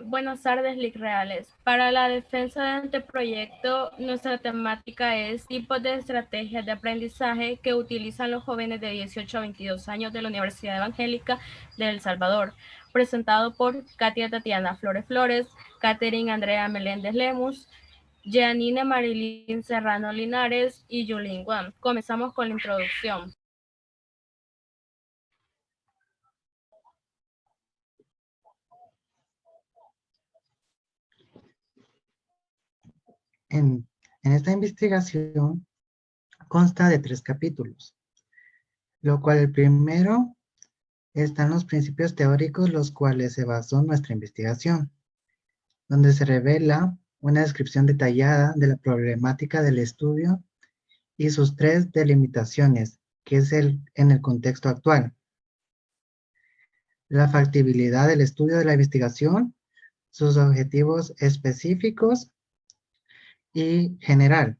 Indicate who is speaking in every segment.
Speaker 1: Buenas tardes, Lic Reales. Para la defensa de anteproyecto, nuestra temática es tipos de estrategias de aprendizaje que utilizan los jóvenes de 18 a 22 años de la Universidad Evangélica de El Salvador, presentado por Katia Tatiana Flores Flores, Catherine Andrea Meléndez Lemus, Janine Marilyn Serrano Linares y Yulín Guam. Comenzamos con la introducción.
Speaker 2: En esta investigación consta de 3 capítulos, lo cual el primero están los principios teóricos los cuales se basó nuestra investigación, donde se revela una descripción detallada de la problemática del estudio y sus 3 delimitaciones, que es en el contexto actual. La factibilidad del estudio de la investigación, sus objetivos específicos y general,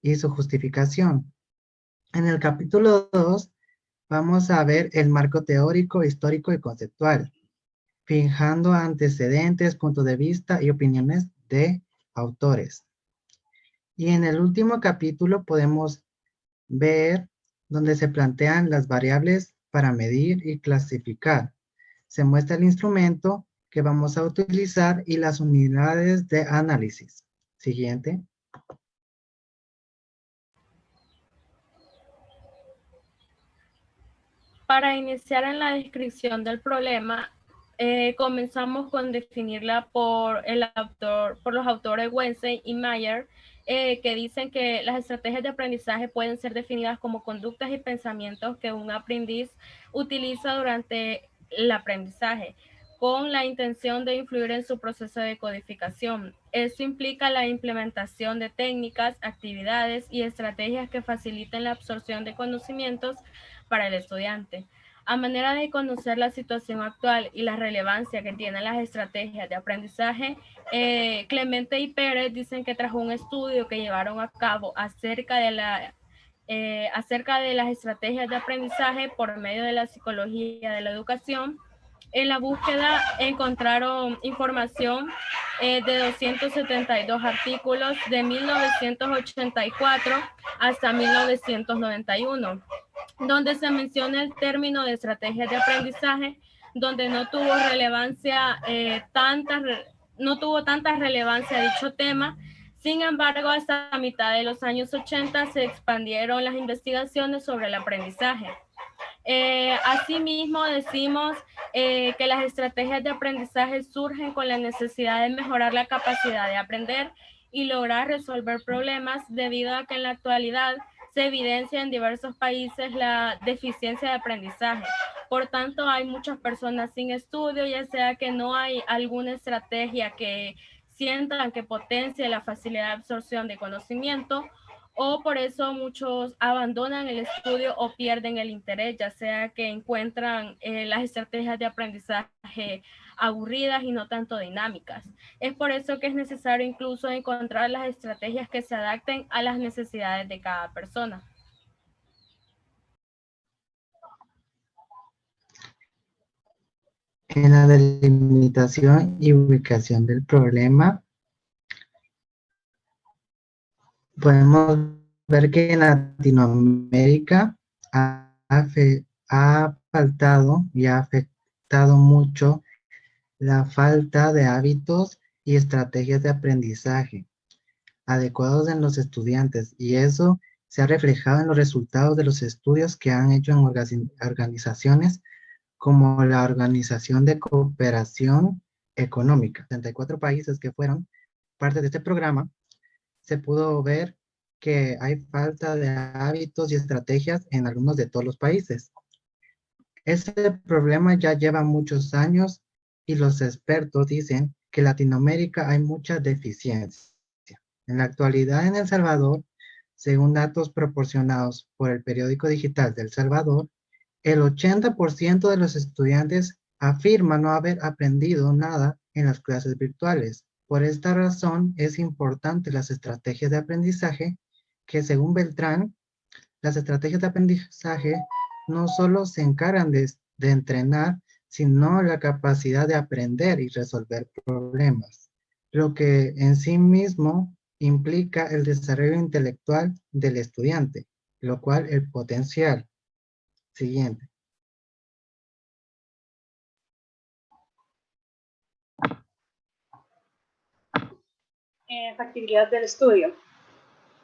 Speaker 2: y su justificación. En el capítulo 2 vamos a ver el marco teórico, histórico y conceptual, fijando antecedentes, puntos de vista y opiniones de autores. Y en el último capítulo podemos ver donde se plantean las variables para medir y clasificar. Se muestra el instrumento que vamos a utilizar y las unidades de análisis. Siguiente.
Speaker 1: Para iniciar en la descripción del problema, comenzamos con definirla por los autores Wenzel y Mayer, que dicen que las estrategias de aprendizaje pueden ser definidas como conductas y pensamientos que un aprendiz utiliza durante el aprendizaje, con la intención de influir en su proceso de codificación. Esto implica la implementación de técnicas, actividades y estrategias que faciliten la absorción de conocimientos para el estudiante. A manera de conocer la situación actual y la relevancia que tienen las estrategias de aprendizaje, Clemente y Pérez dicen que tras un estudio que llevaron a cabo acerca de las estrategias de aprendizaje por medio de la psicología de la educación, en la búsqueda encontraron información de 272 artículos de 1984 hasta 1991, donde se menciona el término de estrategias de aprendizaje, donde no tuvo tanta relevancia dicho tema. Sin embargo, hasta la mitad de los años 80 se expandieron las investigaciones sobre el aprendizaje. Asimismo, decimos que las estrategias de aprendizaje surgen con la necesidad de mejorar la capacidad de aprender y lograr resolver problemas, debido a que en la actualidad se evidencia en diversos países la deficiencia de aprendizaje. Por tanto, hay muchas personas sin estudio, ya sea que no hay alguna estrategia que sientan que potencie la facilidad de absorción de conocimiento, o por eso muchos abandonan el estudio o pierden el interés, ya sea que encuentran las estrategias de aprendizaje aburridas y no tanto dinámicas. Es por eso que es necesario incluso encontrar las estrategias que se adapten a las necesidades de cada persona.
Speaker 2: En la delimitación y ubicación del problema, podemos ver que en Latinoamérica ha faltado y ha afectado mucho la falta de hábitos y estrategias de aprendizaje adecuados en los estudiantes, y eso se ha reflejado en los resultados de los estudios que han hecho en organizaciones como la Organización de Cooperación Económica. 34 países que fueron parte de este programa, se pudo ver que hay falta de hábitos y estrategias en algunos de todos los países. Este problema ya lleva muchos años y los expertos dicen que en Latinoamérica hay mucha deficiencia. En la actualidad en El Salvador, según datos proporcionados por el periódico digital de El Salvador, el 80% de los estudiantes afirma no haber aprendido nada en las clases virtuales. Por esta razón es importante las estrategias de aprendizaje, que según Beltrán, las estrategias de aprendizaje no solo se encargan de entrenar, sino la capacidad de aprender y resolver problemas, lo que en sí mismo implica el desarrollo intelectual del estudiante, lo cual el potencial. Siguiente.
Speaker 3: Factibilidad del estudio.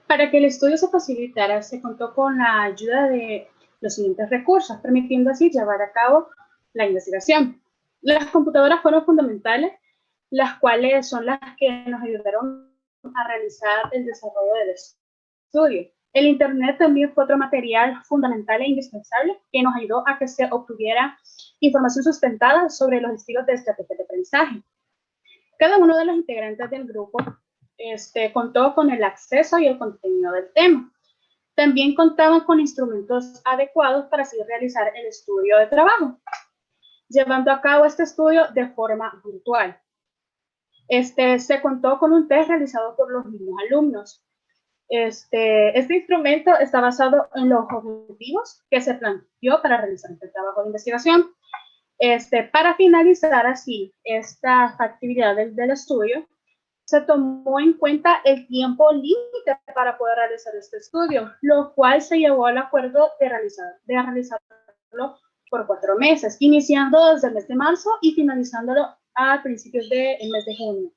Speaker 3: Para que el estudio se facilitara, se contó con la ayuda de los siguientes recursos, permitiendo así llevar a cabo la investigación. Las computadoras fueron fundamentales, las cuales son las que nos ayudaron a realizar el desarrollo del estudio. El Internet también fue otro material fundamental e indispensable que nos ayudó a que se obtuviera información sustentada sobre los estilos de estrategia de aprendizaje. Cada uno de los integrantes del grupo contó con el acceso y el contenido del tema. También contaban con instrumentos adecuados para así realizar el estudio de trabajo, llevando a cabo este estudio de forma virtual. Se contó con un test realizado por los mismos alumnos. Este instrumento está basado en los objetivos que se planteó para realizar este trabajo de investigación. Para finalizar así esta actividad del estudio, se tomó en cuenta el tiempo límite para poder realizar este estudio, lo cual se llevó al acuerdo de realizarlo por 4 meses, iniciando desde el mes de marzo y finalizándolo a principios del mes de junio.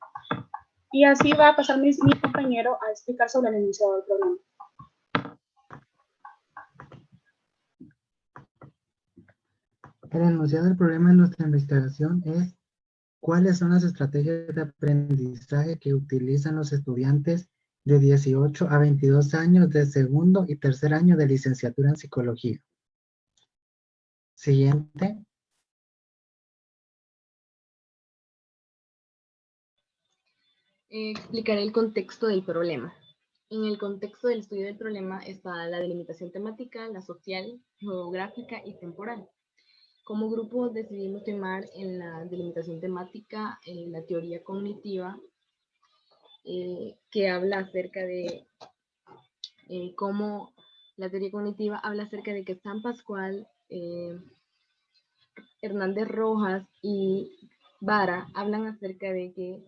Speaker 3: Y así va a pasar mi compañero a explicar sobre el inicio del programa.
Speaker 2: El enunciado del problema de nuestra investigación es: ¿cuáles son las estrategias de aprendizaje que utilizan los estudiantes de 18 a 22 años de segundo y tercer año de licenciatura en psicología? Siguiente.
Speaker 4: Explicaré el contexto del problema. En el contexto del estudio del problema está la delimitación temática, la social, geográfica y temporal. Como grupo decidimos tomar en la delimitación temática la teoría cognitiva, que habla acerca de cómo la teoría cognitiva habla acerca de que San Pascual, Hernández Rojas y Vara hablan acerca de que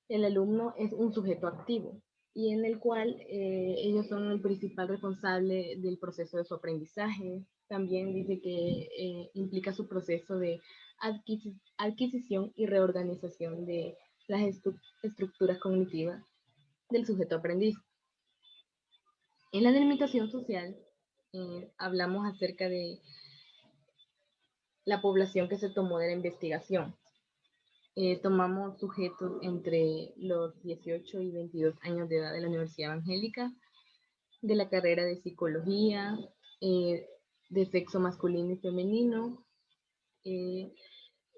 Speaker 4: el alumno es un sujeto activo y en el cual ellos son el principal responsable del proceso de su aprendizaje. También dice que implica su proceso de adquisición y reorganización de las estructuras cognitivas del sujeto aprendiz. En la delimitación social hablamos acerca de la población que se tomó de la investigación. Tomamos sujetos entre los 18 y 22 años de edad de la Universidad Evangélica, de la carrera de psicología, de sexo masculino y femenino,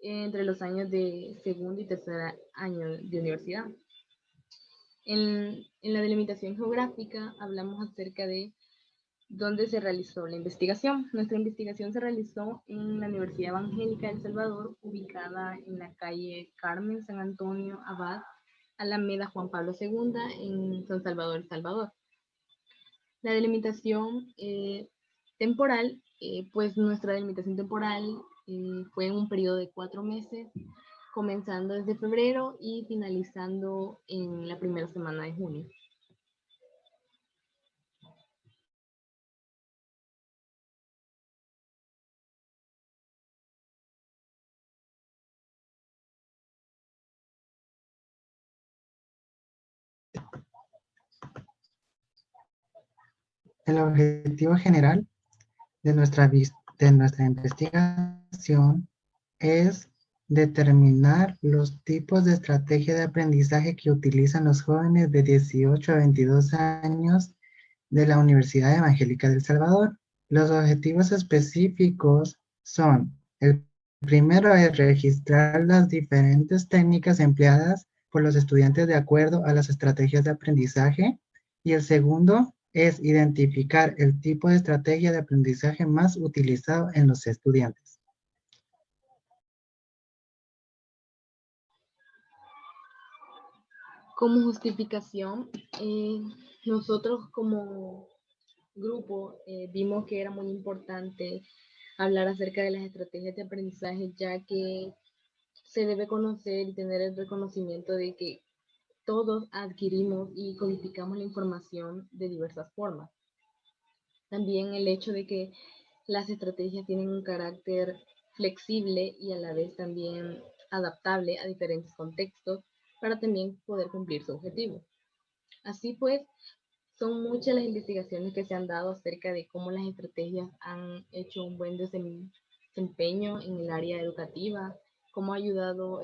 Speaker 4: entre los años de segundo y tercer año de universidad. En la delimitación geográfica hablamos acerca de dónde se realizó la investigación. Nuestra investigación se realizó en la Universidad Evangélica de El Salvador, ubicada en la calle Carmen San Antonio Abad, Alameda Juan Pablo II, en San Salvador, El Salvador. La delimitación temporal, pues nuestra delimitación temporal fue en un periodo de 4 meses, comenzando desde febrero y finalizando en la primera semana de junio.
Speaker 2: El objetivo general de nuestra investigación es determinar los tipos de estrategia de aprendizaje que utilizan los jóvenes de 18 a 22 años de la Universidad Evangélica de El Salvador. Los objetivos específicos son: el primero es registrar las diferentes técnicas empleadas por los estudiantes de acuerdo a las estrategias de aprendizaje, y el segundo es identificar el tipo de estrategia de aprendizaje más utilizado en los estudiantes.
Speaker 4: Como justificación, nosotros como grupo vimos que era muy importante hablar acerca de las estrategias de aprendizaje, ya que se debe conocer y tener el reconocimiento de que todos adquirimos y codificamos la información de diversas formas. También el hecho de que las estrategias tienen un carácter flexible y a la vez también adaptable a diferentes contextos para también poder cumplir su objetivo. Así pues, son muchas las investigaciones que se han dado acerca de cómo las estrategias han hecho un buen desempeño en el área educativa, cómo ha ayudado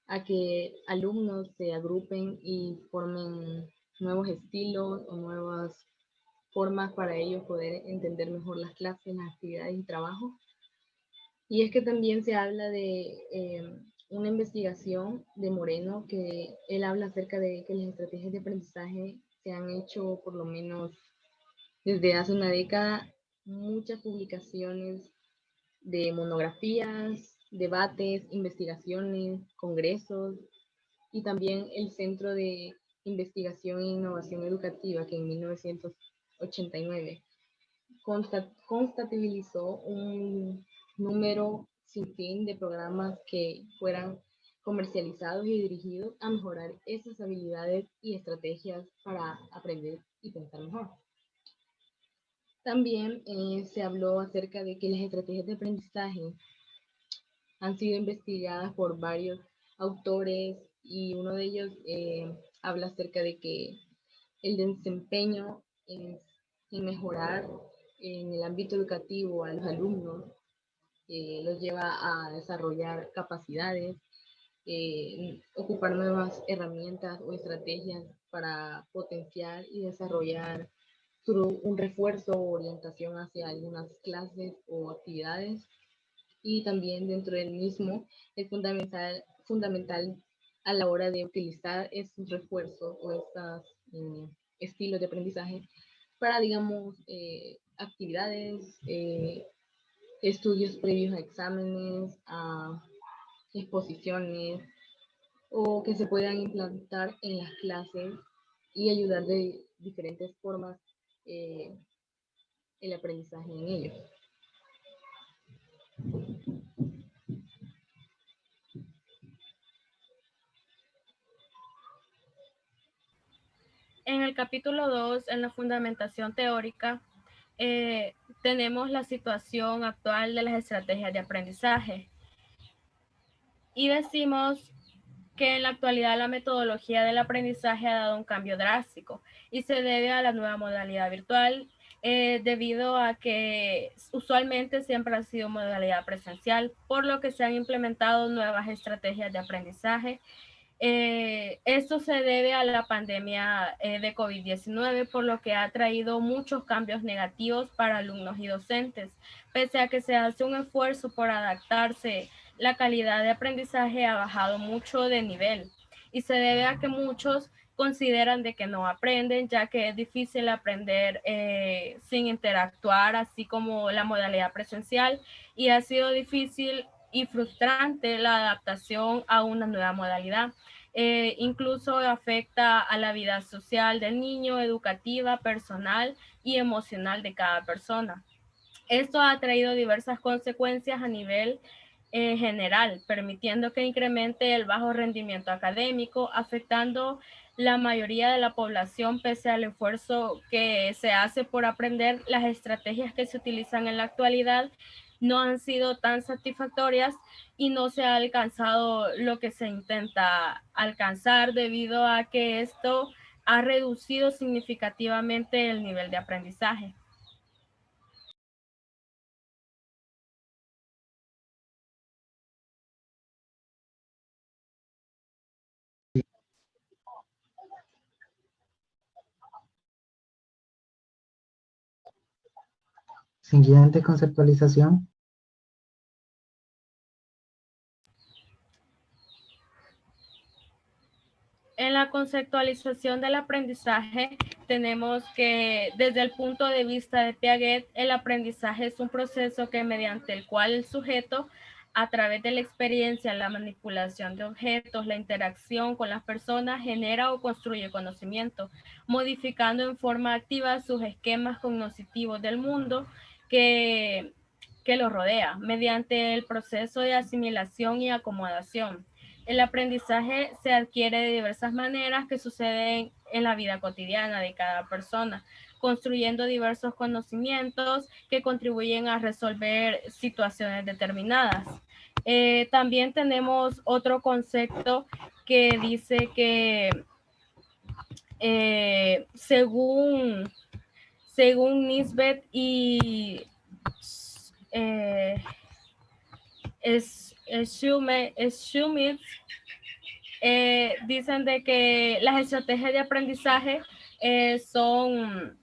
Speaker 4: a que alumnos se agrupen y formen nuevos estilos o nuevas formas para ellos poder entender mejor las clases, las actividades y trabajo. Y es que también se habla de una investigación de Moreno, que él habla acerca de que las estrategias de aprendizaje se han hecho por lo menos desde hace una década, muchas publicaciones de monografías, debates, investigaciones, congresos, y también el Centro de Investigación e Innovación Educativa, que en 1989 constatabilizó un número sin fin de programas que fueran comercializados y dirigidos a mejorar esas habilidades y estrategias para aprender y pensar mejor. También se habló acerca de que las estrategias de aprendizaje han sido investigadas por varios autores y uno de ellos habla acerca de que el desempeño en mejorar en el ámbito educativo a los alumnos los lleva a desarrollar capacidades, ocupar nuevas herramientas o estrategias para potenciar y desarrollar un refuerzo o orientación hacia algunas clases o actividades. Y también dentro del mismo es fundamental a la hora de utilizar estos refuerzos o estos estilos de aprendizaje para, digamos, actividades, estudios previos a exámenes, a exposiciones, o que se puedan implantar en las clases y ayudar de diferentes formas el aprendizaje en ellos.
Speaker 1: En el capítulo 2, en la fundamentación teórica, tenemos la situación actual de las estrategias de aprendizaje. Y decimos que en la actualidad la metodología del aprendizaje ha dado un cambio drástico y se debe a la nueva modalidad virtual, debido a que usualmente siempre ha sido modalidad presencial, por lo que se han implementado nuevas estrategias de aprendizaje. Esto se debe a la pandemia de COVID-19, por lo que ha traído muchos cambios negativos para alumnos y docentes. Pese a que se hace un esfuerzo por adaptarse, la calidad de aprendizaje ha bajado mucho de nivel y se debe a que muchos consideran de que no aprenden, ya que es difícil aprender sin interactuar, así como la modalidad presencial, y ha sido difícil y frustrante la adaptación a una nueva modalidad. Incluso afecta a la vida social del niño, educativa, personal y emocional de cada persona. Esto ha traído diversas consecuencias a nivel general, permitiendo que incremente el bajo rendimiento académico, afectando la mayoría de la población pese al esfuerzo que se hace por aprender. Las estrategias que se utilizan en la actualidad no han sido tan satisfactorias y no se ha alcanzado lo que se intenta alcanzar, debido a que esto ha reducido significativamente el nivel de aprendizaje.
Speaker 2: Siguiente conceptualización.
Speaker 1: En la conceptualización del aprendizaje tenemos que, desde el punto de vista de Piaget, el aprendizaje es un proceso que mediante el cual el sujeto, a través de la experiencia, la manipulación de objetos, la interacción con las personas, genera o construye conocimiento, modificando en forma activa sus esquemas cognitivos del mundo que que lo rodea, mediante el proceso de asimilación y acomodación. El aprendizaje se adquiere de diversas maneras que suceden en la vida cotidiana de cada persona, construyendo diversos conocimientos que contribuyen a resolver situaciones determinadas. También tenemos otro concepto que dice que según Nisbet y Schmidt, dicen de que las estrategias de aprendizaje son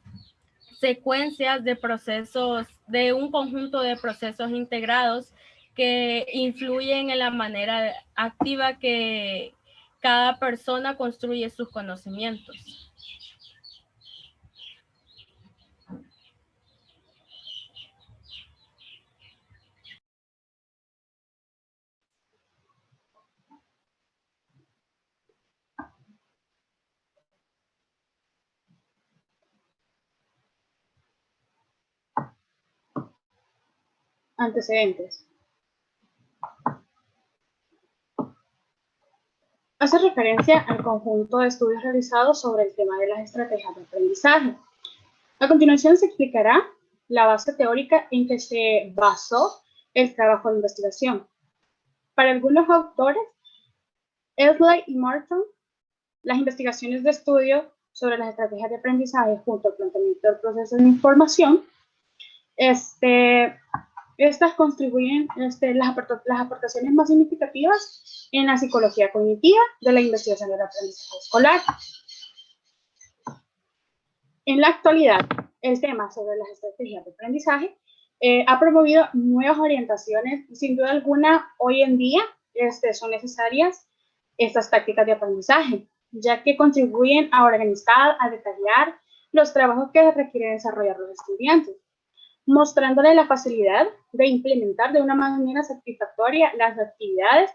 Speaker 1: secuencias de procesos, de un conjunto de procesos integrados que influyen en la manera activa que cada persona construye sus conocimientos.
Speaker 3: Antecedentes. Hace referencia al conjunto de estudios realizados sobre el tema de las estrategias de aprendizaje. A continuación se explicará la base teórica en que se basó el trabajo de investigación. Para algunos autores, Esley y Martin, las investigaciones de estudio sobre las estrategias de aprendizaje junto al planteamiento del proceso de información, estas contribuyen las aportaciones más significativas en la psicología cognitiva de la investigación del aprendizaje escolar. En la actualidad, el tema sobre las estrategias de aprendizaje ha promovido nuevas orientaciones y sin duda alguna hoy en día son necesarias estas tácticas de aprendizaje, ya que contribuyen a organizar, a detallar los trabajos que requieren desarrollar los estudiantes, mostrándole la facilidad de implementar de una manera satisfactoria las actividades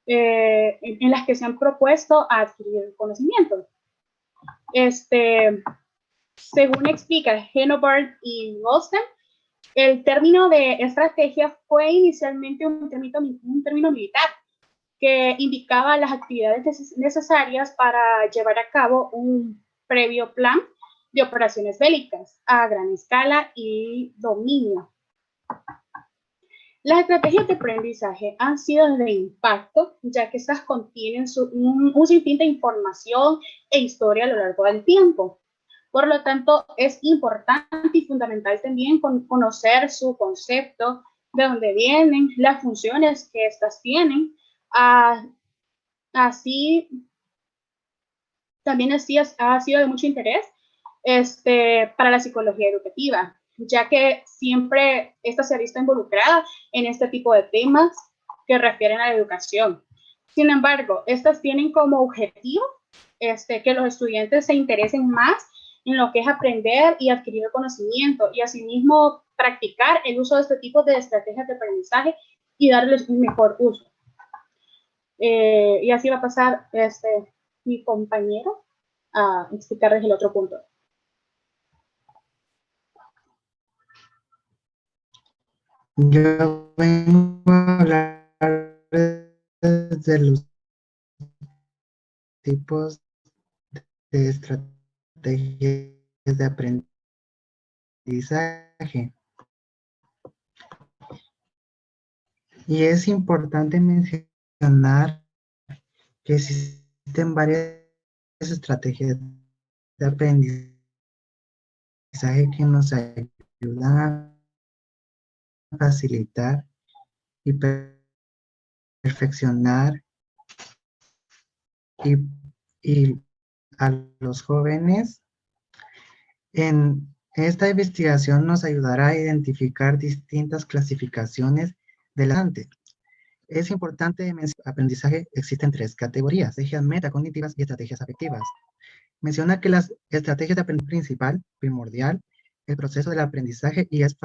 Speaker 3: en las que se han propuesto a adquirir el conocimiento. Según explica Henobart y Goldstein, el término de estrategia fue inicialmente un término militar que indicaba las actividades necesarias para llevar a cabo un previo plan de operaciones bélicas a gran escala y dominio. Las estrategias de aprendizaje han sido de impacto, ya que estas contienen un sinfín de información e historia a lo largo del tiempo. Por lo tanto, es importante y fundamental también conocer su concepto, de dónde vienen, las funciones que estas tienen. También ha sido de mucho interés para la psicología educativa, ya que siempre esta se ha visto involucrada en este tipo de temas que refieren a la educación. Sin embargo, estas tienen como objetivo que los estudiantes se interesen más en lo que es aprender y adquirir el conocimiento y asimismo practicar el uso de este tipo de estrategias de aprendizaje y darles un mejor uso. Y así va a pasar mi compañero a explicarles el otro punto.
Speaker 2: Yo vengo a hablar de los tipos de estrategias de aprendizaje. Y es importante mencionar que existen varias estrategias de aprendizaje que nos ayudan a facilitar y perfeccionar y a los jóvenes. En esta investigación nos ayudará a identificar distintas clasificaciones del aprendizaje. Es importante mencionar que el aprendizaje existen 3 categorías: estrategias metacognitivas y estrategias afectivas. Menciona que las estrategias de aprendizaje primordial, el proceso del aprendizaje y es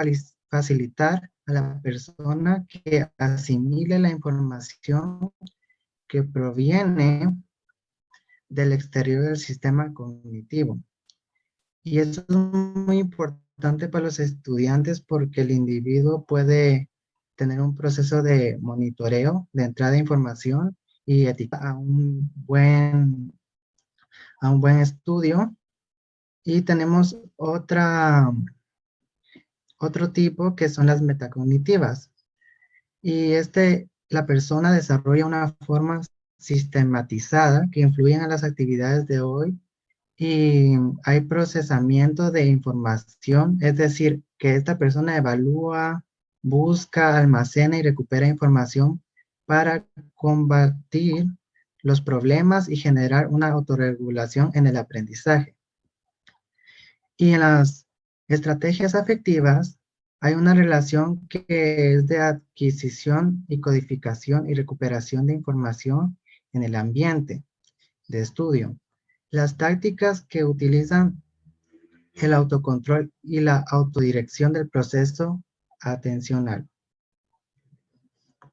Speaker 2: facilitar a la persona que asimile la información que proviene del exterior del sistema cognitivo. Y eso es muy importante importante para los estudiantes porque el individuo puede tener un proceso de monitoreo, de entrada de información y etiquetar a un buen estudio. Y tenemos otro tipo que son las metacognitivas. Y la persona desarrolla una forma sistematizada que influye en las actividades de hoy y hay procesamiento de información, es decir, que esta persona evalúa, busca, almacena y recupera información para combatir los problemas y generar una autorregulación en el aprendizaje. Y en las estrategias afectivas hay una relación que es de adquisición y codificación y recuperación de información en el ambiente de estudio. Las tácticas que utilizan el autocontrol y la autodirección del proceso atencional.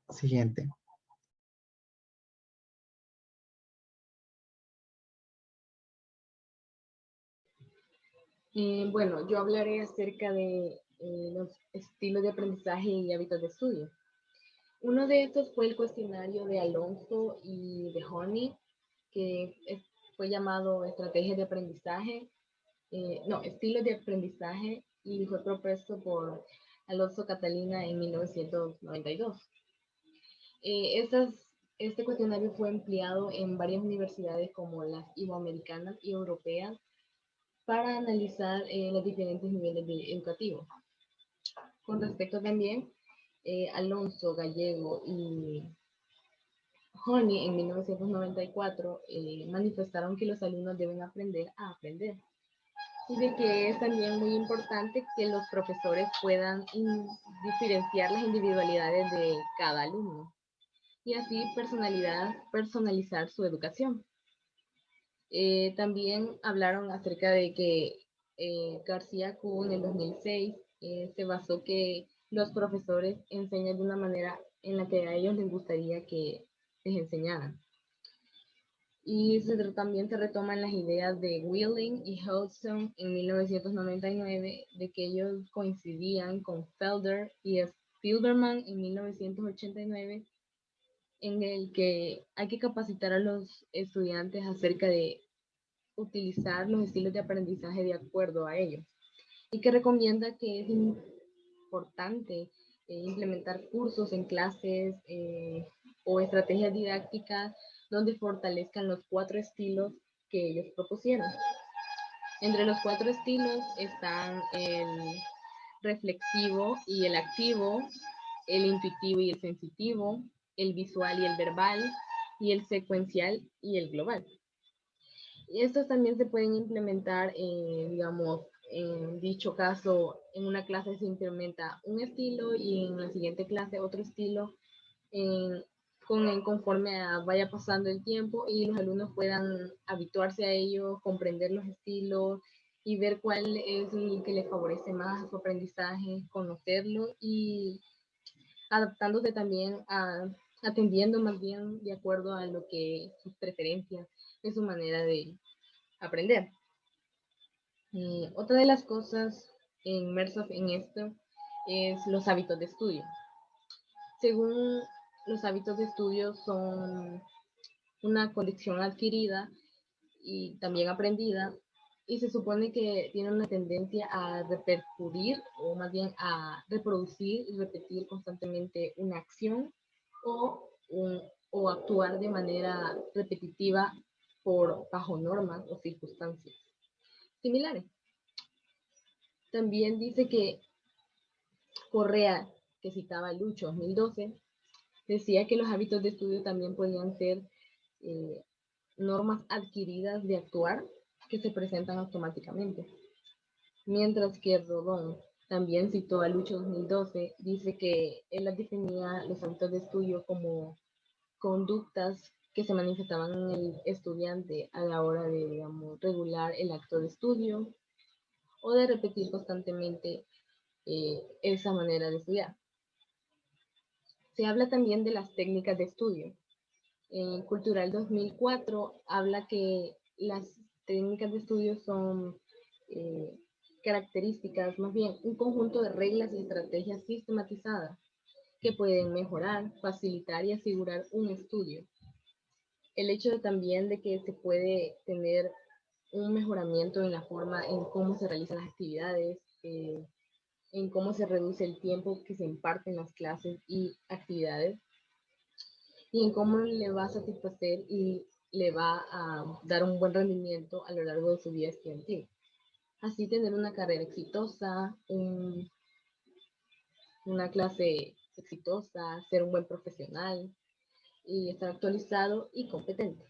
Speaker 2: Siguiente.
Speaker 4: Bueno, yo hablaré acerca de los estilos de aprendizaje y hábitos de estudio. Uno de estos fue el cuestionario de Alonso y de Honey, que fue llamado Estrategias de Aprendizaje, Estilos de Aprendizaje, y fue propuesto por Alonso Catalina en 1992. Este cuestionario fue empleado en varias universidades como las iberoamericanas y europeas para analizar los diferentes niveles educativos. Con respecto también, Alonso, Gallego y Honey en 1994 manifestaron que los alumnos deben aprender a aprender y de que es también muy importante que los profesores puedan diferenciar las individualidades de cada alumno y así personalizar su educación. También hablaron acerca de que García Q en el 2006 se basó que los profesores enseñan de una manera en la que a ellos les gustaría que les enseñaran. Y también se retoman las ideas de Wheeling y Hodgson en 1999 de que ellos coincidían con Felder y Spiegelman en 1989 en el que hay que capacitar a los estudiantes acerca de utilizar los estilos de aprendizaje de acuerdo a ellos y que recomienda que es importante implementar cursos en clases o estrategias didácticas donde fortalezcan los 4 estilos que ellos propusieron. Entre los 4 estilos están el reflexivo y el activo, el intuitivo y el sensitivo, el visual y el verbal, y el secuencial y el global. Y estos también se pueden implementar, digamos, en dicho caso, en una clase se implementa un estilo y en la siguiente clase otro estilo, conforme vaya pasando el tiempo y los alumnos puedan habituarse a ellos, comprender los estilos y ver cuál es el que les favorece más a su aprendizaje, conocerlo y adaptándose también atendiendo más bien de acuerdo a lo que sus preferencias es su manera de aprender. Otra de las cosas inmersas en esto es los hábitos de estudio. Según los hábitos de estudio son una condición adquirida y también aprendida y se supone que tiene una tendencia a repercutir o más bien a reproducir y repetir constantemente una acción o actuar de manera repetitiva bajo normas o circunstancias similares. También dice que Correa, que citaba Lucho 2012, decía que los hábitos de estudio también podían ser normas adquiridas de actuar que se presentan automáticamente. Mientras que Rodón también citó a Lucho 2012, dice que él definía los hábitos de estudio como conductas que se manifestaban en el estudiante a la hora de, digamos, regular el acto de estudio o de repetir constantemente esa manera de estudiar. Se habla también de las técnicas de estudio. En Cultural 2004 habla que las técnicas de estudio son características, más bien un conjunto de reglas y estrategias sistematizadas que pueden mejorar, facilitar y asegurar un estudio. El hecho también de que se puede tener un mejoramiento en la forma en cómo se realizan las actividades, en cómo se reduce el tiempo que se imparte en las clases y actividades, y en cómo le va a satisfacer y le va a dar un buen rendimiento a lo largo de su vida estudiantil. Así tener una carrera exitosa, una clase exitosa, ser un buen profesional y estar actualizado y competente.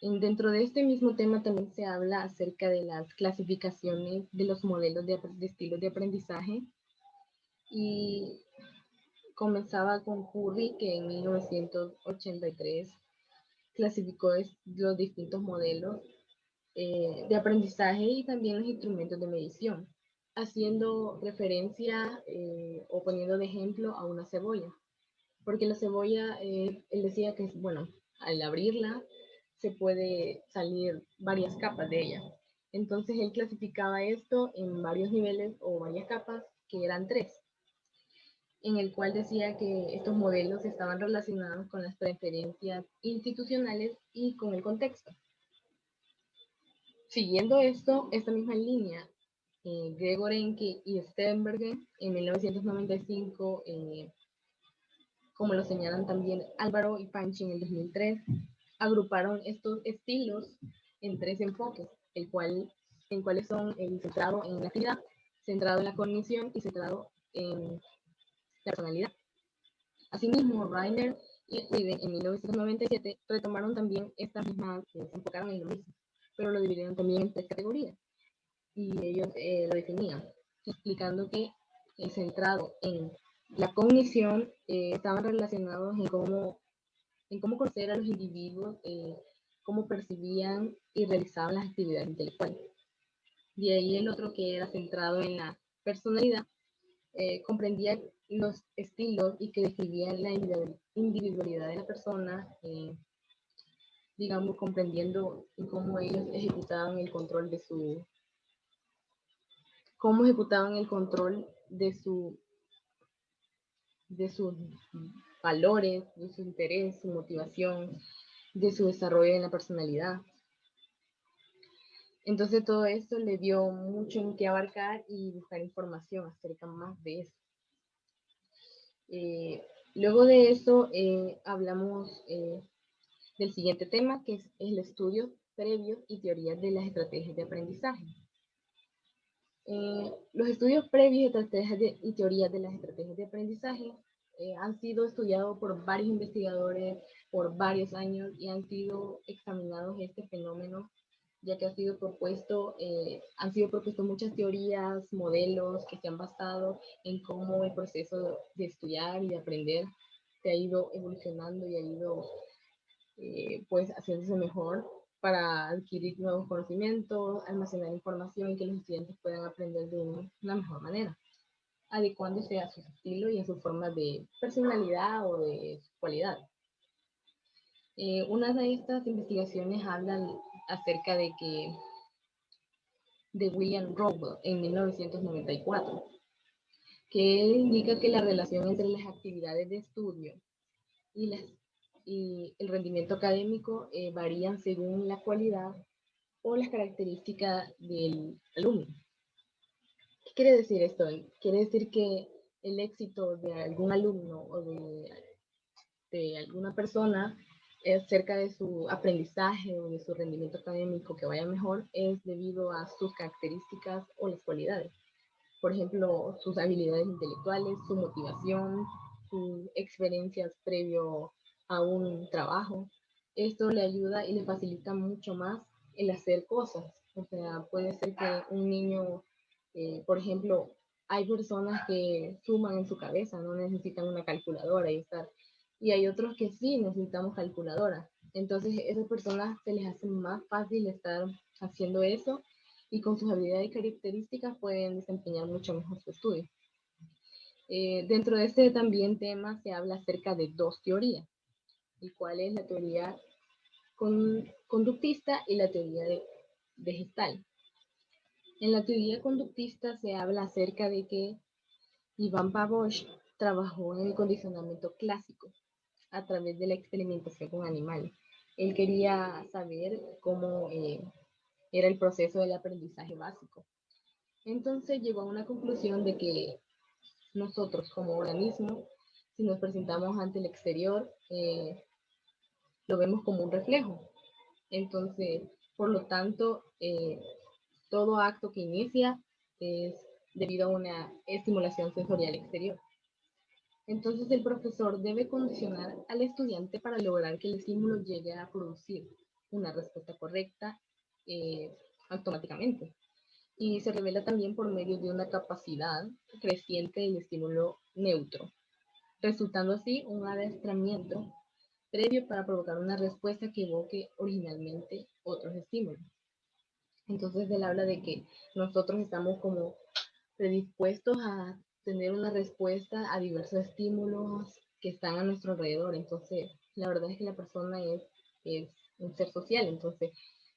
Speaker 4: Dentro de este mismo tema también se habla acerca de las clasificaciones de los modelos de estilos de aprendizaje, y comenzaba con Curry, que en 1983 clasificó los distintos modelos de aprendizaje y también los instrumentos de medición, haciendo referencia o poniendo de ejemplo a una cebolla. Porque la cebolla, él decía que, bueno, al abrirla se puede salir varias capas de ella. Entonces él clasificaba esto en varios niveles o varias capas, que eran 3, en el cual decía que estos modelos estaban relacionados con las preferencias institucionales y con el contexto. Siguiendo esta misma línea, Gregorenko y Sternberger en 1995, como lo señalan también Álvaro y Panchi en el 2003, agruparon estos estilos en 3 enfoques, en cuáles son el centrado en la actividad, centrado en la cognición y centrado en la personalidad. Asimismo, Reiner y Widen en 1997 retomaron también estas mismas, se enfocaron en lo mismo, pero lo dividieron también en 3 categorías. Y ellos lo definían, explicando que centrado en la cognición estaban relacionados en cómo conocer a los individuos, cómo percibían y realizaban las actividades intelectuales. De ahí el otro, que era centrado en la personalidad, comprendía los estilos y que describían la individualidad de la persona, digamos, comprendiendo cómo ellos ejecutaban el control de sus valores, de su interés, su motivación, de su desarrollo en la personalidad. Entonces todo esto le dio mucho en qué abarcar y buscar información acerca más de eso. Luego de eso hablamos del siguiente tema, que es el estudio previo y teorías de las estrategias de aprendizaje. Los estudios previos y teorías de las estrategias de aprendizaje han sido estudiados por varios investigadores por varios años y han sido examinados este fenómeno, ya que han sido propuestos muchas teorías, modelos que se han basado en cómo el proceso de estudiar y de aprender se ha ido evolucionando y ha ido pues haciéndose mejor para adquirir nuevos conocimientos, almacenar información y que los estudiantes puedan aprender de una mejor manera, adecuándose a su estilo y a su forma de personalidad o de su cualidad. Una de estas investigaciones habla acerca de William Rowell en 1994, que él indica que la relación entre las actividades de estudio y el rendimiento académico varían según la cualidad o las características del alumno. ¿Qué quiere decir esto? Quiere decir que el éxito de algún alumno o de alguna persona acerca de su aprendizaje o de su rendimiento académico que vaya mejor es debido a sus características o las cualidades. Por ejemplo, sus habilidades intelectuales, su motivación, sus experiencias previo a un trabajo. Esto le ayuda y le facilita mucho más el hacer cosas. O sea, puede ser que un niño, por ejemplo, hay personas que suman en su cabeza, no necesitan una calculadora y hay otros que sí necesitamos calculadora. Entonces, a esas personas se les hace más fácil estar haciendo eso y con sus habilidades y características pueden desempeñar mucho mejor su estudio. Dentro de este también tema se habla acerca de 2 teorías, el cual es la teoría conductista y la teoría de Gestalt. En la teoría conductista se habla acerca de que Ivan Pavlovich trabajó en el condicionamiento clásico a través de la experimentación con animales. Él quería saber cómo era el proceso del aprendizaje básico. Entonces llegó a una conclusión de que nosotros como organismo, si nos presentamos ante el exterior, lo vemos como un reflejo. Entonces, por lo tanto, todo acto que inicia es debido a una estimulación sensorial exterior. Entonces, el profesor debe condicionar al estudiante para lograr que el estímulo llegue a producir una respuesta correcta automáticamente. Y se revela también por medio de una capacidad creciente del estímulo neutro, resultando así un adiestramiento previo para provocar una respuesta que evoque originalmente otros estímulos. Entonces él habla de que nosotros estamos como predispuestos a tener una respuesta a diversos estímulos que están a nuestro alrededor. Entonces, la verdad es que la persona es un ser social, entonces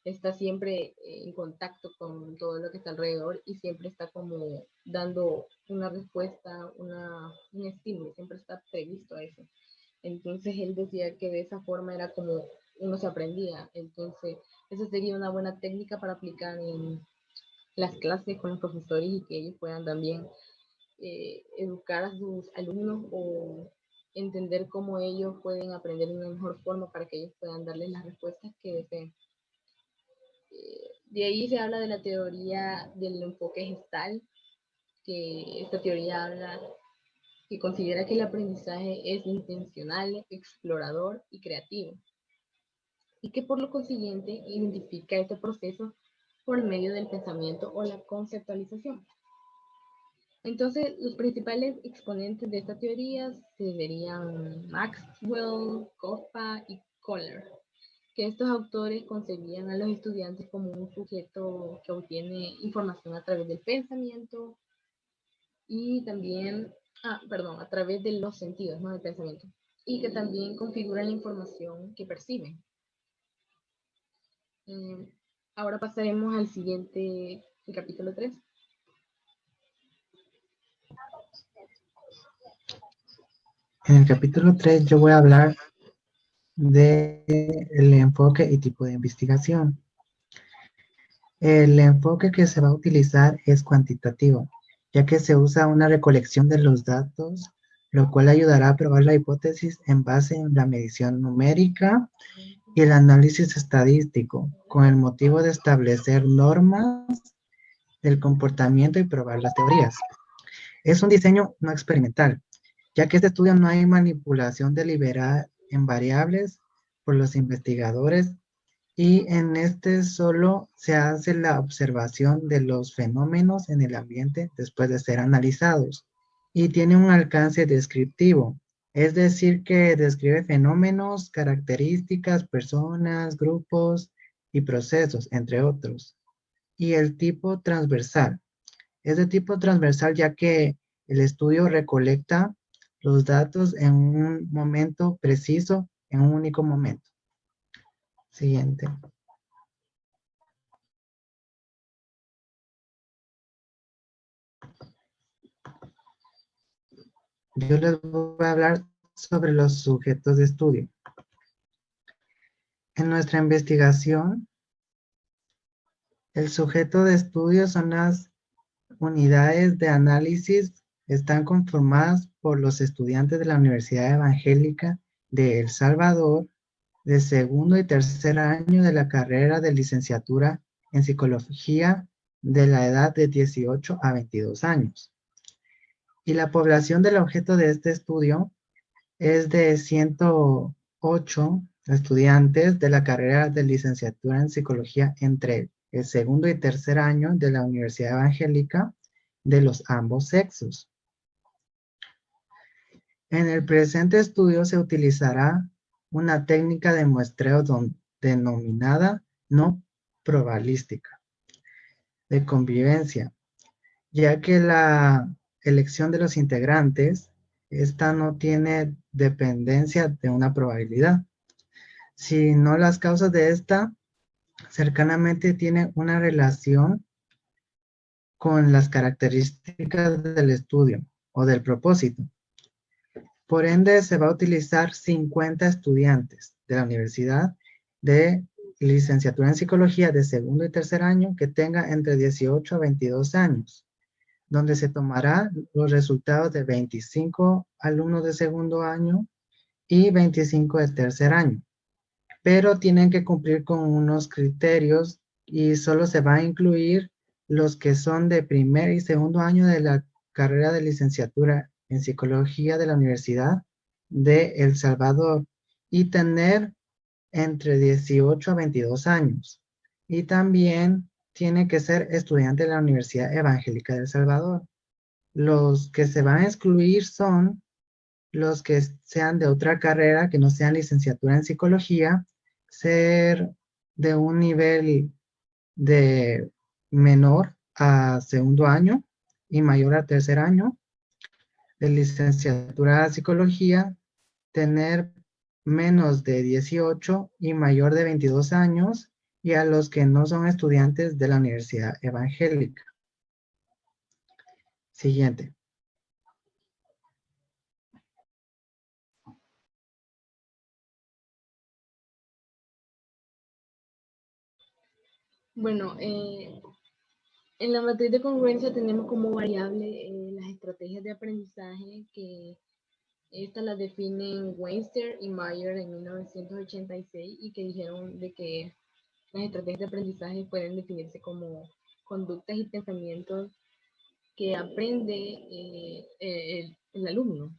Speaker 4: está siempre en contacto con todo lo que está alrededor y siempre está como dando una respuesta, un estímulo, siempre está previsto a eso. Entonces él decía que de esa forma era como uno se aprendía. Entonces, esa sería una buena técnica para aplicar en las clases con los profesores y que ellos puedan también educar a sus alumnos o entender cómo ellos pueden aprender de una mejor forma para que ellos puedan darles las respuestas que deseen. De ahí se habla de la teoría del enfoque gestal, que esta teoría habla que considera que el aprendizaje es intencional, explorador y creativo, y que por lo consiguiente identifica este proceso por medio del pensamiento o la conceptualización. Entonces, los principales exponentes de esta teoría serían Maxwell, Coppa y Kohler, que estos autores concebían a los estudiantes como un sujeto que obtiene información a través del pensamiento y también, a través de los sentidos, no del pensamiento, y que también configuran la información que perciben. Ahora pasaremos al siguiente, el capítulo 3.
Speaker 2: En el capítulo 3 yo voy a hablar del enfoque y tipo de investigación. El enfoque que se va a utilizar es cuantitativo, ya que se usa una recolección de los datos, lo cual ayudará a probar la hipótesis en base en la medición numérica y el análisis estadístico, con el motivo de establecer normas del comportamiento y probar las teorías. Es un diseño no experimental, ya que este estudio no hay manipulación deliberada en variables por los investigadores y en este solo se hace la observación de los fenómenos en el ambiente después de ser analizados y tiene un alcance descriptivo, es decir, que describe fenómenos, características, personas, grupos y procesos, entre otros. Y el tipo transversal. Es de tipo transversal ya que el estudio recolecta los datos en un momento preciso, en un único momento. Siguiente. Yo les voy a hablar sobre los sujetos de estudio. En nuestra investigación, el sujeto de estudio son las unidades de análisis, están conformadas por los estudiantes de la Universidad Evangélica de El Salvador, de segundo y tercer año de la carrera de licenciatura en psicología de la edad de 18 a 22 años. Y la población del objeto de este estudio es de 108 estudiantes de la carrera de licenciatura en psicología entre el segundo y tercer año de la Universidad Evangélica de los ambos sexos. En el presente estudio se utilizará una técnica de muestreo denominada no probabilística de convivencia, ya que la elección de los integrantes, esta no tiene dependencia de una probabilidad, sino las causas de esta cercanamente tienen una relación con las características del estudio o del propósito. Por ende, se va a utilizar 50 estudiantes de la universidad de licenciatura en psicología de segundo y tercer año que tenga entre 18 a 22 años, donde se tomará los resultados de 25 alumnos de segundo año y 25 de tercer año. Pero tienen que cumplir con unos criterios y solo se va a incluir los que son de primer y segundo año de la carrera de licenciatura en psicología de la Universidad de El Salvador y tener entre 18 a 22 años. Y también tiene que ser estudiante de la Universidad Evangélica de El Salvador. Los que se van a excluir son los que sean de otra carrera, que no sean licenciatura en psicología, ser de un nivel de menor a segundo año y mayor a tercer año, de licenciatura en psicología, tener menos de 18 y mayor de 22 años, y a los que no son estudiantes de la Universidad Evangélica. Siguiente.
Speaker 4: Bueno, en la matriz de congruencia tenemos como variable las estrategias de aprendizaje, que estas las definen Weinstein y Mayer en 1986 y que dijeron de que las estrategias de aprendizaje pueden definirse como conductas y pensamientos que aprende el alumno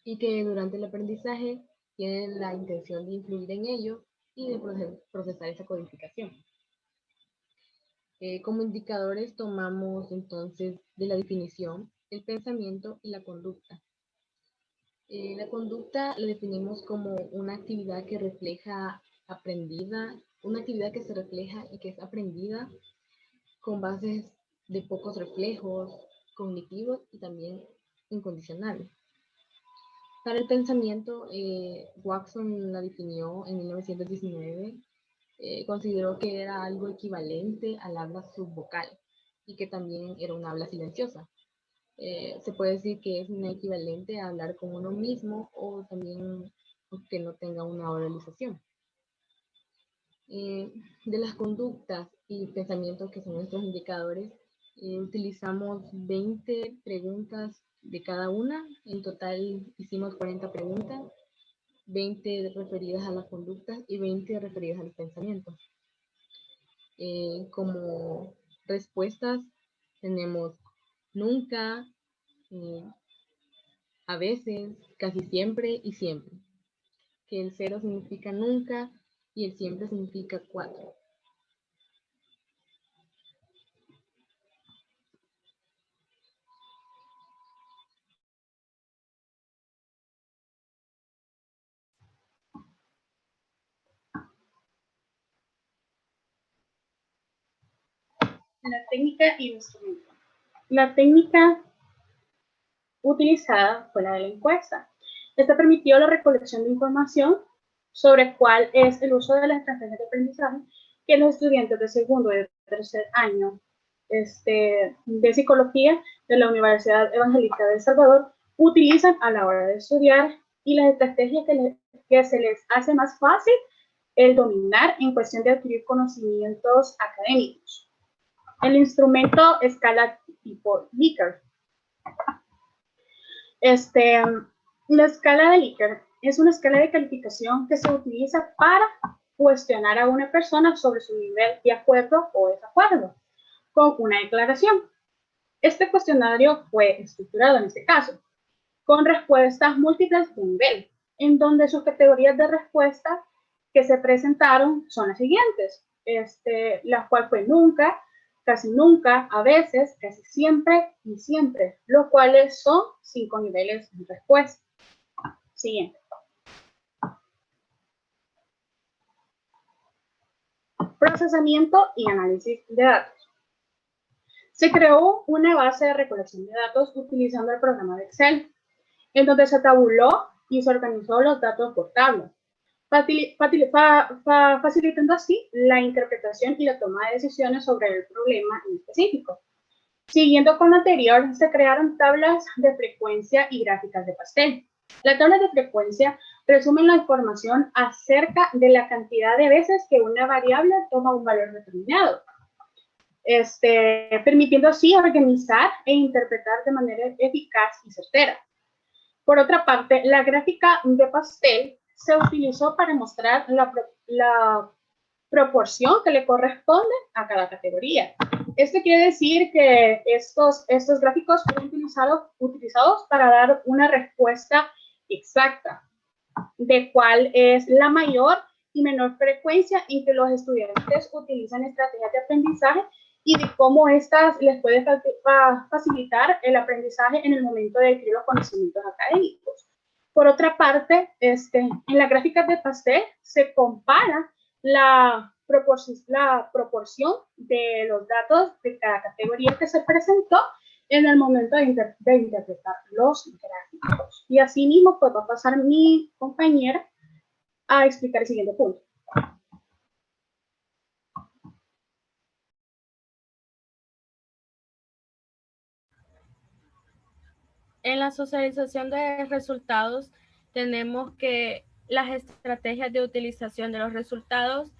Speaker 4: y que durante el aprendizaje tienen la intención de influir en ello y de procesar esa codificación. Como indicadores tomamos entonces de la definición el pensamiento y la conducta. La conducta la definimos como una actividad que refleja aprendida, una actividad que se refleja y que es aprendida con bases de pocos reflejos cognitivos y también incondicionales. Para el pensamiento, Watson la definió en 1919. Consideró que era algo equivalente al habla subvocal y que también era un habla silenciosa. Se puede decir que es un equivalente a hablar con uno mismo o también que no tenga una oralización. De las conductas y pensamientos que son nuestros indicadores, utilizamos 20 preguntas de cada una. En total hicimos 40 preguntas, 20 referidas a las conductas y 20 referidas a los pensamientos. Como respuestas tenemos nunca, a veces, casi siempre y siempre. Que el 0 significa nunca y el siempre significa 4.
Speaker 3: La técnica y el instrumento. La técnica utilizada fue la de la encuesta. Esta permitió la recolección de información sobre cuál es el uso de las estrategias de aprendizaje que los estudiantes de segundo y de tercer año de psicología de la Universidad Evangélica de El Salvador utilizan a la hora de estudiar y las estrategias que se les hace más fácil el dominar en cuestión de adquirir conocimientos académicos. El instrumento escala tipo Likert. La escala de Likert es una escala de calificación que se utiliza para cuestionar a una persona sobre su nivel de acuerdo o desacuerdo con una declaración. Este cuestionario fue estructurado en este caso con respuestas múltiples de nivel, en donde sus categorías de respuesta que se presentaron son las siguientes, la cual fue nunca, casi nunca, a veces, casi siempre y siempre, los cuales son 5 niveles de respuesta. Siguiente. Procesamiento y análisis de datos. Se creó una base de recolección de datos utilizando el programa de Excel, en donde se tabuló y se organizó los datos por tabla, facilitando así la interpretación y la toma de decisiones sobre el problema en específico. Siguiendo con lo anterior, se crearon tablas de frecuencia y gráficas de pastel. Las tablas de frecuencia resumen la información acerca de la cantidad de veces que una variable toma un valor determinado, permitiendo así organizar e interpretar de manera eficaz y certera. Por otra parte, la gráfica de pastel se utilizó para mostrar la proporción que le corresponde a cada categoría. Esto quiere decir que estos gráficos fueron utilizados para dar una respuesta exacta de cuál es la mayor y menor frecuencia en que los estudiantes utilizan estrategias de aprendizaje y de cómo estas les puede facilitar el aprendizaje en el momento de adquirir los conocimientos académicos. Por otra parte, en la gráfica de pastel se compara la proporción de los datos de cada categoría que se presentó en el momento de interpretar los gráficos. Y así mismo pues, va a pasar mi compañera a explicar el siguiente punto.
Speaker 1: En la socialización de resultados tenemos que las estrategias de utilización de los resultados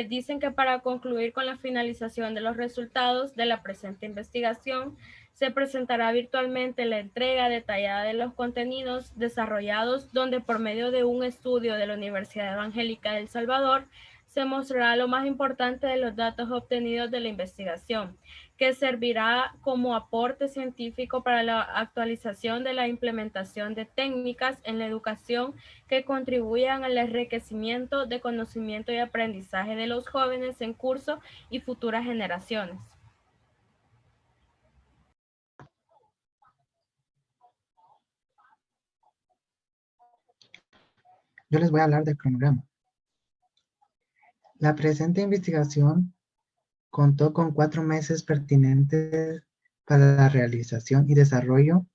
Speaker 1: dicen que para concluir con la finalización de los resultados de la presente investigación, se presentará virtualmente la entrega detallada de los contenidos desarrollados, donde por medio de un estudio de la Universidad Evangélica de El Salvador, se mostrará lo más importante de los datos obtenidos de la investigación, que servirá como aporte científico para la actualización de la implementación de técnicas en la educación que contribuyan al enriquecimiento de conocimiento y aprendizaje de los jóvenes en curso y futuras generaciones.
Speaker 2: Yo les voy a hablar del cronograma. La presente investigación contó con 4 meses pertinentes para la realización y desarrollo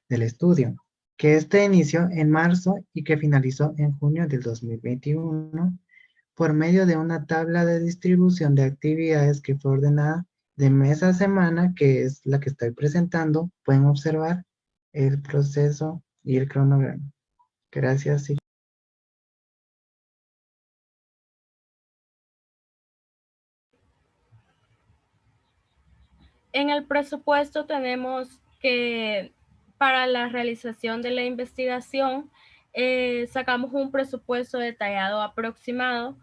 Speaker 2: del estudio, que inició en marzo y que finalizó en junio del 2021 por medio de una tabla de distribución de actividades que fue ordenada de mes a semana, que es la que estoy presentando. Pueden observar el proceso y el cronograma. Gracias.
Speaker 1: En el presupuesto tenemos que para la realización de la investigación sacamos un presupuesto detallado aproximado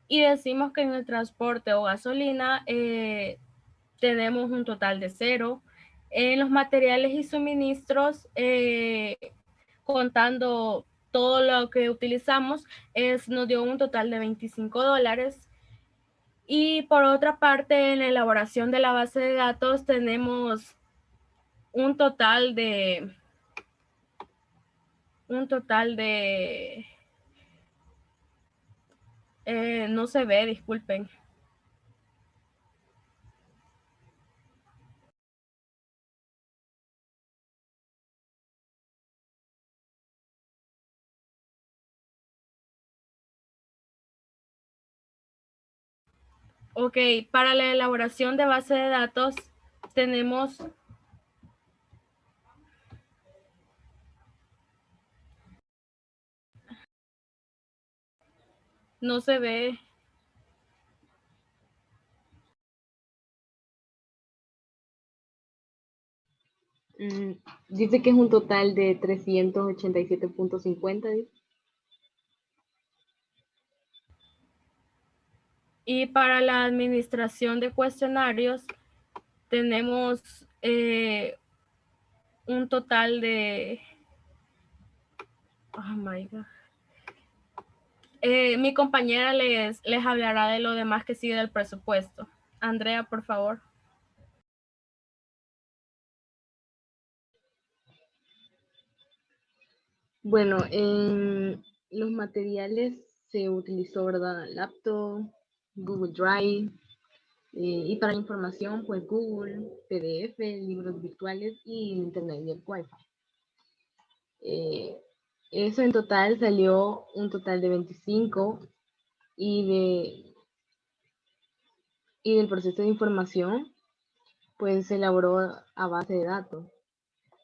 Speaker 1: y decimos que en el transporte o gasolina tenemos un total de 0. En los materiales y suministros, contando todo lo que utilizamos, nos dio un total de $25. Y por otra parte, en la elaboración de la base de datos tenemos un total de no se ve, disculpen. Ok, para la elaboración de base de datos tenemos no se ve.
Speaker 4: Dice que es un total de 387.50.
Speaker 1: Y para la administración de cuestionarios tenemos un total de... Oh my God. Mi compañera les hablará de lo demás que sigue del presupuesto. Andrea, por favor.
Speaker 4: Bueno, en los materiales se utilizó, ¿verdad? Laptop, Google Drive, y para la información, pues Google, PDF, libros virtuales y Internet y el Wi-Fi. Eso en total salió un total de 25 y del proceso de información pues se elaboró a base de datos,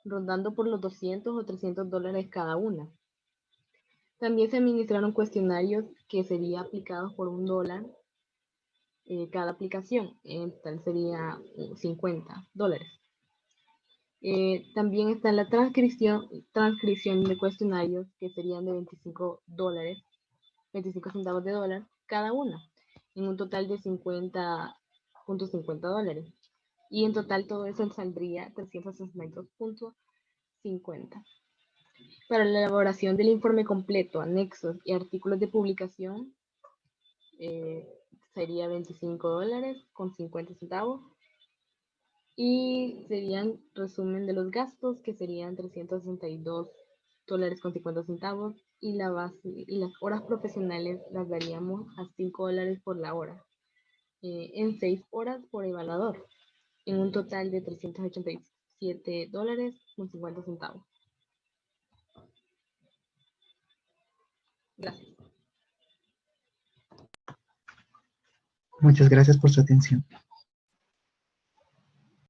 Speaker 4: rondando por los 200 o 300 dólares cada una. También se administraron cuestionarios que serían aplicados por $1 cada aplicación, en total sería $50. También está la transcripción de cuestionarios que serían de $25, 25 centavos de dólar cada una, en un total de $50.50. Y en total todo eso saldría $362.50. Para la elaboración del informe completo, anexos y artículos de publicación, sería $25.50. Y serían resumen de los gastos, que serían $362.50. Y la base y las horas profesionales las daríamos a $5 por la hora, en 6 horas por evaluador, en un total de $387.50. Gracias.
Speaker 2: Muchas gracias por su atención.